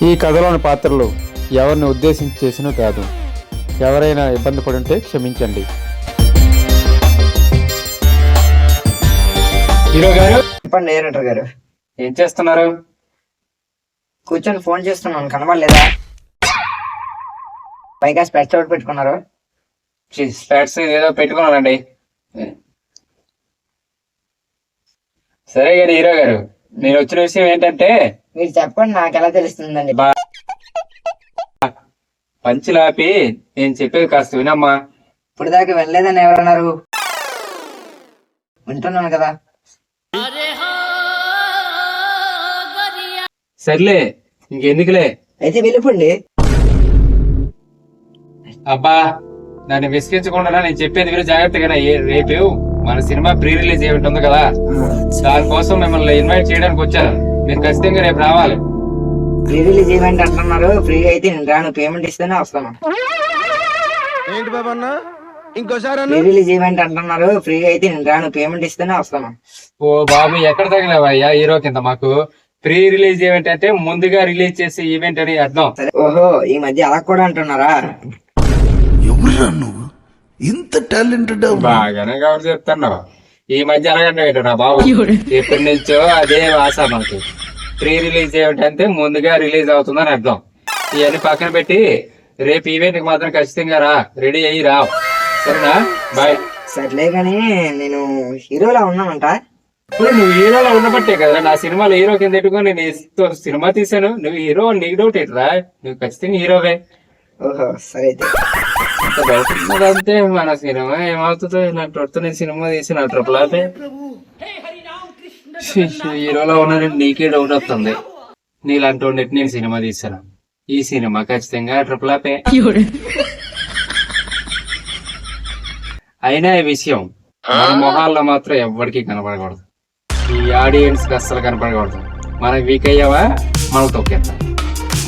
ఈ కథలోని పాత్రలు ఎవరిని ఉద్దేశించి చేసినో కాదు. ఎవరైనా ఇబ్బంది పడి ఉంటే క్షమించండి. హీరో గారు చెప్పండి డైరెక్టర్ గారు. ఏం చేస్తున్నారు? కూర్చొని ఫోన్ చేస్తున్నాను, కనబడలేదా? పైగా స్పెట్స్ అవుట్ పెట్టుకున్నారు. స్పాట్స్ ఏదో పెట్టుకున్నానండి. సరే గారు హీరో గారు, నేను వచ్చిన విషయం ఏంటంటే మీరు చెప్పండి, నాకు ఎలా తెలుస్తుందండి? పంచిలాపి నేను చెప్పేది కాస్త వినమ్మా. ఇప్పుడు దాకా వెళ్ళలేదని ఎవరన్నారు? వింటున్నాను కదా. సర్లే ఇంకెందుకులే. అయితే వెళ్ళిపోండి. అబ్బా నన్ను విసిగించకుండా నేను చెప్పేది మీరు జాగ్రత్తగా. రేపు మన సినిమా ప్రీ రిలీజ్ ఈవెంట్ ఉంది కదా, దానికోసం మిమ్మల్ని ఇన్వైట్ చేయడానికి వచ్చాను. మీరు ఖచ్చితంగా రేపు రావాలి. ప్రీ రిలీజ్ ఈవెంట్ అంటున్నారు, ఫ్రీగా అయితే నేను రాను, పేమెంట్ ఇస్తేనే వస్తాను. ఏంటి బాబా అన్న ఇంకోసారి ప్రీ రిలీజ్ ఈవెంట్ అంటున్నారు, ఫ్రీగా అయితే నేను రాను, పేమెంట్ ఇస్తేనే వస్తాను. ఓ బాబు ఎక్కడ తగిలేవయ్యా హీరో కింద. మాకు ప్రీ రిలీజ్ ఈవెంట్ అంటే ముందుగా రిలీజ్ చేసే ఈవెంట్ అని అర్థం. సరే, ఓహో ఈ మధ్య అలా కూడా అంటున్నారా? ఎవరురా నువ్వు ఇంత టాలెంటెడ్? బాగానే కాబట్టి చెప్తున్నావు. ఈ మధ్య అలాగంటే నా బాబు ఎప్పటి నుంచో అదే ఆశ మాకు. ప్రీ రిలీజ్ ఈవెంట్ అంటే ముందుగా రిలీజ్ అవుతుందని అర్థం. ఇవన్నీ పక్కన పెట్టి రేపు ఈవెంట్ కి మాత్రం ఖచ్చితంగా రా, రెడీ అయ్యి రా, సరేనా? బాయ్. సర్లే గాని నేను హీరోలా ఉన్నానంట. ఇప్పుడు నువ్వు హీరోలో ఉన్నబట్టే కదా నా సినిమాలో హీరో కింద పెట్టుకుని నేను సినిమా తీసాను. నువ్వు హీరో నీకు డౌట్ ఏంట్రా? నువ్వు ఖచ్చితంగా హీరోవే. ఓహో సరే అయితే. అంతే మన సినిమా ఏమవుతుందో. ఇలాంటి నేను సినిమా తీసిన ట్రిపుల్ ఆపే హీరోలో ఉన్న నీకే డౌట్ వస్తుంది. నీలాంటి వాడిని నేను సినిమా తీసాను. ఈ సినిమా ఖచ్చితంగా ట్రిపుల్ ఆపే. అయినా ఈ విషయం మన మొహాల్లో మాత్రం ఎవ్వడికి కనపడకూడదు. ఈ ఆడియన్స్ కి అస్సలు కనపడకూడదు. మనం వీక్ అయ్యావా మనం తొక్కేస్తాం.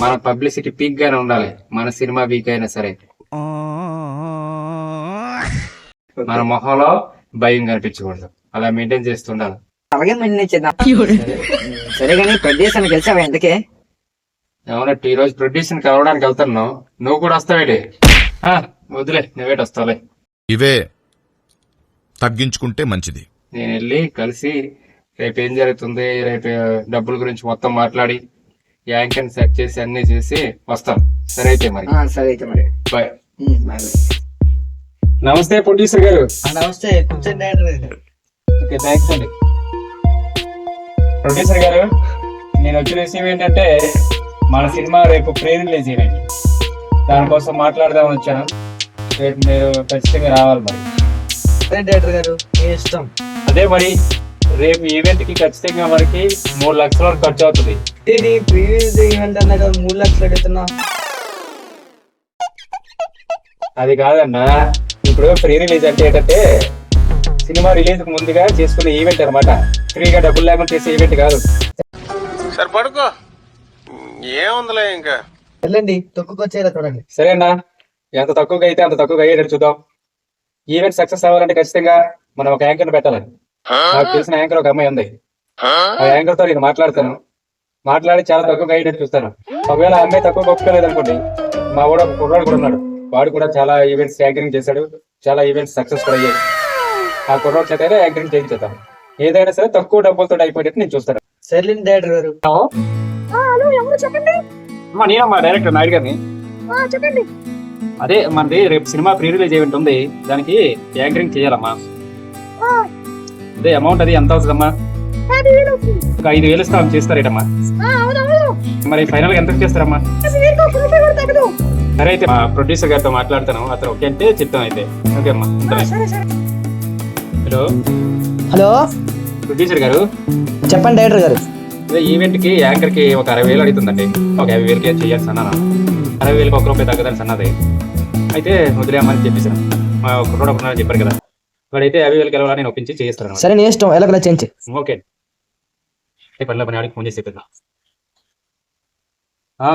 మన పబ్లిసిటీ పీక్ గానే ఉండాలి. మన సినిమా వీక్ అయినా సరే మన మొహంలో భయం కనిపించకూడదు. అలా మెయింటైన్ చేస్తుండాలి. అలాగే మెయింటైన్. సరే కానీ ప్రొడ్యూసర్ గెలిచావా ఎందుకే? ఏమన్నట్టు ఈ రోజు ప్రొడ్యూసర్ కలవడానికి వెళ్తున్నావు, నువ్వు కూడా వస్తావేటి? వదిలే, నువ్వేటి వస్తావులే. ఇవే తగ్గించుకుంటే మంచిది. నేను వెళ్ళి కలిసి రేపు ఏం జరుగుతుంది, రేపు డబ్బుల గురించి మొత్తం మాట్లాడి యాంకర్ సెట్ చేసి అన్ని చేసి వస్తాం. సరే అయితే మరి. సరే అయితే మరి బాయ్. నమస్తే ప్రొడ్యూసర్ గారు. నమస్తే, కూర్చోండి. ఓకే థ్యాంక్స్ అండి. ప్రొడ్యూసర్ గారు, నేను వచ్చిన విషయం ఏంటంటే మన సినిమా రేపు ప్రీ రిలీజ్ ఈవెంట్, దానికోసం మాట్లాడదామని వచ్చాను. రేపు మీరు ఖచ్చితంగా రావాలి మరి. డైరెక్టర్ గారు మీ ఇష్టం. అదే మరి రేపు ఈవెంట్ కి ఖచ్చితంగా మనకి 3 లక్షల వరకు ఖర్చు అవుతుంది. ఇది ప్రీ రిలీజ్ ఈవెంట్ అన్నా కదా, 3 లక్షలు అడుగుతున్నా. అది కాదన్నా, ఇప్పుడు ప్రీ రిలీజ్ అంటే ఏంటంటే సినిమా రిలీజ్ కు ముందుగా చేసుకునే ఈవెంట్ అనమాట. ఫ్రీగా డబ్బులు లేకుండా చేసే ఈవెంట్ కాదు. సరే పడుకో, ఏముందిలే ఇంకా. వెళ్ళండి, తొక్కుకొచ్చేలా చూడండి. సరే అన్నా, ఎంత తక్కువగా అయితే అంత తక్కువగా అయ్యేటట్టు చూద్దాం. ఈవెంట్ సక్సెస్ అవ్వాలంటే ఖచ్చితంగా మనం ఒక యాంకర్ పెట్టాలి. నాకు తెలిసిన యాంకర్ ఒక అమ్మాయి ఉంది. ఆ యాంకర్ తో నేను మాట్లాడతాను. మాట్లాడి చాలా తక్కువగా అయ్యేటట్టు చూస్తాను. ఒకవేళ ఆ అమ్మాయి తక్కువ ఒప్పుకోలేదు అనుకోండి, మా వాడు ఒక కుర్రాడు కూడా ఉన్నాడు. వాడు కూడా చాలా ఈవెంట్స్ యాంకరింగ్ చేశాడు, చాలా ఈవెంట్స్ సక్సెస్ కూడా అయ్యాయి. ఆ కుర్రాడు చేత యాంకరింగ్ చేయించేద్దాం. ఏదైనా సరే తక్కువ డబ్బులతో అయిపోయేటట్టు నేను చూస్తాను. సరే డైరెక్టర్ గారు. చెప్పండి. నేనమ్మా డైరెక్టర్ నాయుడు గారిని. చెప్పండి. అదే మనది రేపు సినిమా ప్రీ రిలీజ్ ఈవెంట్ ఉంది, దానికి యాంకరింగ్ చేయాలమ్మా. అదే అమౌంట్ అది ఎంత అవుతుందమ్మా? ఒక 5,000 ఇస్తాం, చేస్తారేటమ్మా? మరి ఫైనల్ గా ఎంత చేస్తారమ్మా? సరే అయితే మా ప్రొడ్యూసర్ గారితో మాట్లాడతాను. అతను ఓకే అంటే చెప్తాను. అయితే ఓకే అమ్మా. హలో హలో ప్రొడ్యూసర్ గారు. చెప్పండి డైరెక్టర్ గారు. అదే ఈవెంట్ కి యాంకర్ కి ఒక 60,000 అడుగుతుందండి. ఒక 50,000 చేయాల్సి అన్నాను. 60,000 ₹1 తగ్గదని అన్నది. అయితే వదిలేమని చెప్పేసాను. మా కుర్రోడు ఒకనాడు చెప్పారు కదా, వాడైతే 50,000 గెలవాలని నేను ఒప్పించి చేస్తాను. సరే నీ ఇష్టం, ఎలా చేయించి. ఓకే పనిలో పని ఆడికి ఫోన్ చేసి చెప్పేద్దాం.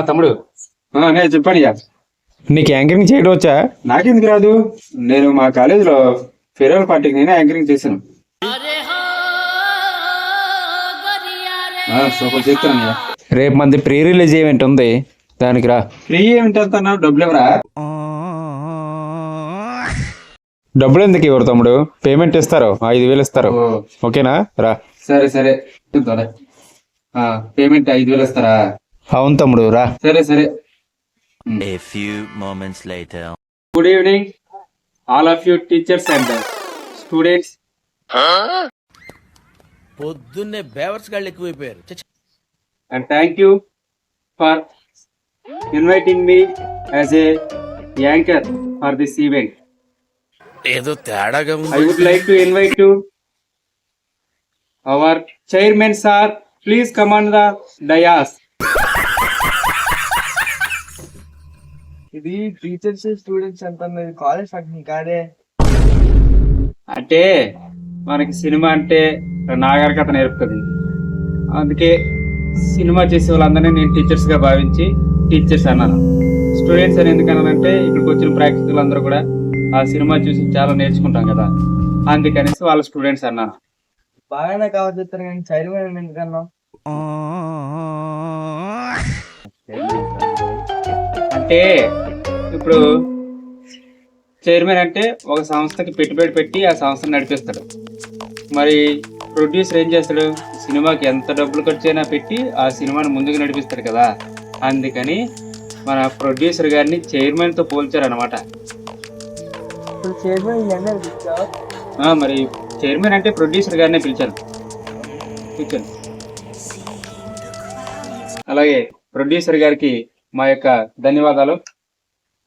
తమ్ముడు నేను చెప్పండి. నీకు యాంకరింగ్ చేయడం వచ్చా? నాకెందుకు రాదు? నేను మా కాలేజీలో ఫేర్వెల్ పార్టీకి నేనే యాంకరింగ్ చేశాను. సూపర్ చెప్తాను. రేపు మంది ప్రీ రిలీజ్ ఈవెంట్ ఉంది, దానికి రా. ఫ్రీ ఏమిటి అంటున్నావు? డబ్బులు ఎవరా? డబ్బులు ఎందుకు ఇవ్వరు తమ్ముడు, పేమెంట్ ఇస్తారు, 5,000 ఇస్తారు. ఓకేనా, రా. సరే సరే పేమెంట్ 5,000 ఇస్తారా? అవును తమ్ముడు, రా. సరే సరే. A few moments later. Good evening all of you teachers and students. పొద్దున్నే బేవర్స్ గాళ్ళు ఎక్కువైపోయారు. And thank you for inviting me as a anchor for this event. ఏదో తేడాగా ఉంది. I would like to invite you, our chairman sir, please come on the dais. ఇది teachers students అంటున్నది, college function కాదే. అంటే మనకి సినిమా అంటే నాగరికత నేర్పుతుంది, అందుకే సినిమా చేసే వాళ్ళందరినీ నేను టీచర్స్ గా భావించి టీచర్స్ అన్నాను. స్టూడెంట్స్ అని ఎందుకన్నానంటే ఇక్కడికి వచ్చిన ప్రేక్షకులు అందరూ కూడా ఆ సినిమా చూసి చాలా నేర్చుకుంటాం కదా, అందుకనేసి వాళ్ళ స్టూడెంట్స్ అన్నాను. బాగానే కావచ్చు చెప్తాను కానీ చైర్మన్ ఎందుకన్నా? అంటే ఇప్పుడు చైర్మన్ అంటే ఒక సంస్థకి పెట్టుబడి పెట్టి ఆ సంస్థను నడిపిస్తాడు. మరి ప్రొడ్యూసర్ ఏం చేస్తాడు? సినిమాకి ఎంత డబ్బులు ఖర్చు అయినా పెట్టి ఆ సినిమాను ముందుకు నడిపిస్తాడు కదా, అందుకని మన ప్రొడ్యూసర్ గారిని చైర్మన్ తో పోల్చారు అనమాట. మరి చైర్మన్ అంటే ప్రొడ్యూసర్ గారినే పిలిచాను. అలాగే ప్రొడ్యూసర్ గారికి మా యొక్క ధన్యవాదాలు.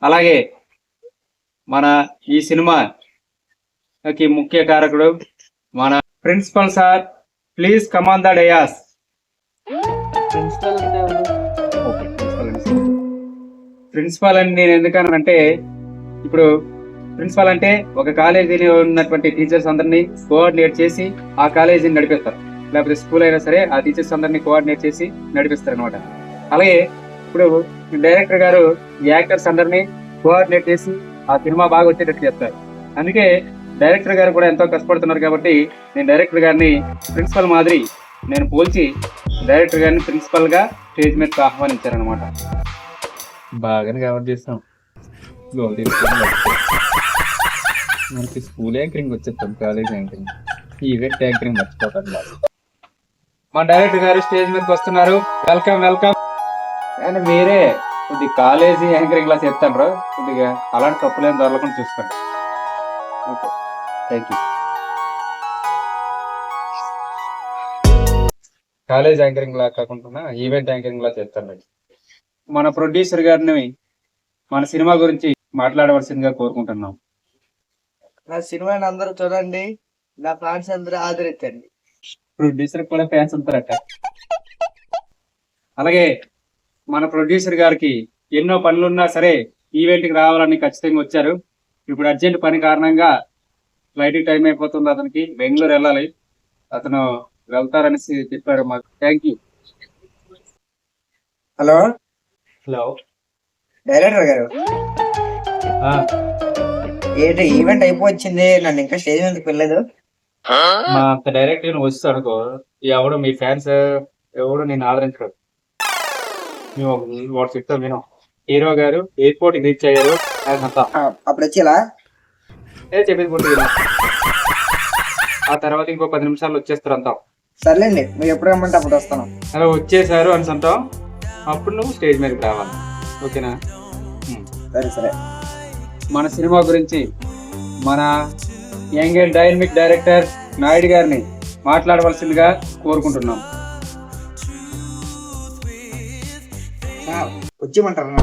అలాగే మన ఈ సినిమాకి ముఖ్య కారకుడు మన principal sir, please come on the dais. Principal అని నేను ఎందుకనంటే, ఇప్పుడు ప్రిన్సిపల్ అంటే ఒక కాలేజీలో ఉన్నటువంటి టీచర్స్ అందరినీ కోఆర్డినేట్ చేసి ఆ కాలేజీని నడిపిస్తారు. లేకపోతే స్కూల్ అయినా సరే ఆ టీచర్స్ అందరినీ కోఆర్డినేట్ చేసి నడిపిస్తారు అనమాట. అలాగే ఇప్పుడు డైరెక్టర్ గారు యాక్టర్స్ అందరినీ కోఆర్డినేట్ చేసి ఆ సినిమా బాగా వచ్చేటట్టు చేస్తారు. అందుకే డైరెక్టర్ గారు కూడా ఎంతో కష్టపడుతున్నారు కాబట్టి నేను డైరెక్టర్ గారిని ప్రిన్సిపల్ మాదిరి నేను పోల్చి డైరెక్టర్ గారిని ప్రిన్సిపల్ గా స్టేజ్ మీదకి ఆహ్వానించారనమాట. బాగానే కవర్ చేస్తాం. మనకి స్కూల్ యాంకరింగ్ వచ్చేస్తాం, కాలేజ్ యాంకరింగ్, ఈవెంట్ యాంకరింగ్ మర్చిపోతాం. మా డైరెక్టర్ గారు స్టేజ్ మీదకి వస్తున్నారు. Welcome welcome. కానీ మీరే కొద్దిగా కాలేజీ యాంకరింగ్ లా చెప్తాను, కొద్దిగా అలాంటి తప్పులేని దొరకకుండా చూసుకోండి. Okay, thank you. College anchoring లా కాకుండా ఈవెంట్ యాంకరింగ్ లా చేస్తాను. మన ప్రొడ్యూసర్ గారిని మన సినిమా గురించి మాట్లాడవలసిందిగా కోరుకుంటున్నాం. నా సినిమాని అందరూ చూడండి, నా ఫ్యాన్స్ అందరూ ఆదరించండి. ప్రొడ్యూసర్ కూడా ఫ్యాన్స్ ఉంటారట. అలాగే మన ప్రొడ్యూసర్ గారికి ఎన్నో పనులున్నా సరే ఈవెంట్కి రావాలని ఖచ్చితంగా వచ్చారు. ఇప్పుడు అర్జెంట్ పని కారణంగా ఫ్లైట్ టైం అయిపోతుంది, అతనికి బెంగళూరు వెళ్ళాలి. అతను వెళ్తారనేసి చెప్పారు మాకు. Thank you. Hello hello director గారు, ఏంటి ఈవెంట్ అయిపోవచ్చింది, నన్ను ఇంకా స్టేజ్ మీదకి వెళ్ళలేదు. మా అంత డైరెక్ట్ వస్తు అనుకో, ఎవడు మీ ఫ్యాన్స్ ఎవడు నేను ఆదరించడు. మేము వాడు చెప్తాం విను. హీరో గారు ఎయిర్పోర్ట్ కి రీచ్ అయ్యారు, అప్పుడు వచ్చేలా చెప్పేది కొట్టి ఆ తర్వాత ఇంకో 10 నిమిషాలు వచ్చేస్తారు అంటాం. సర్లేండి, మీరు ఎప్పుడు రమ్మంటే అప్పుడు వస్తాను. అలా వచ్చేసారు అని అంటాం, అప్పుడు నువ్వు స్టేజ్ మీదకి రావాలి. ఓకేనా? సరే సరే. మన సినిమా గురించి మన young and dynamic director Naidu గారిని మాట్లాడవలసిందిగా కోరుకుంటున్నాం. వచ్చేయమంటారా?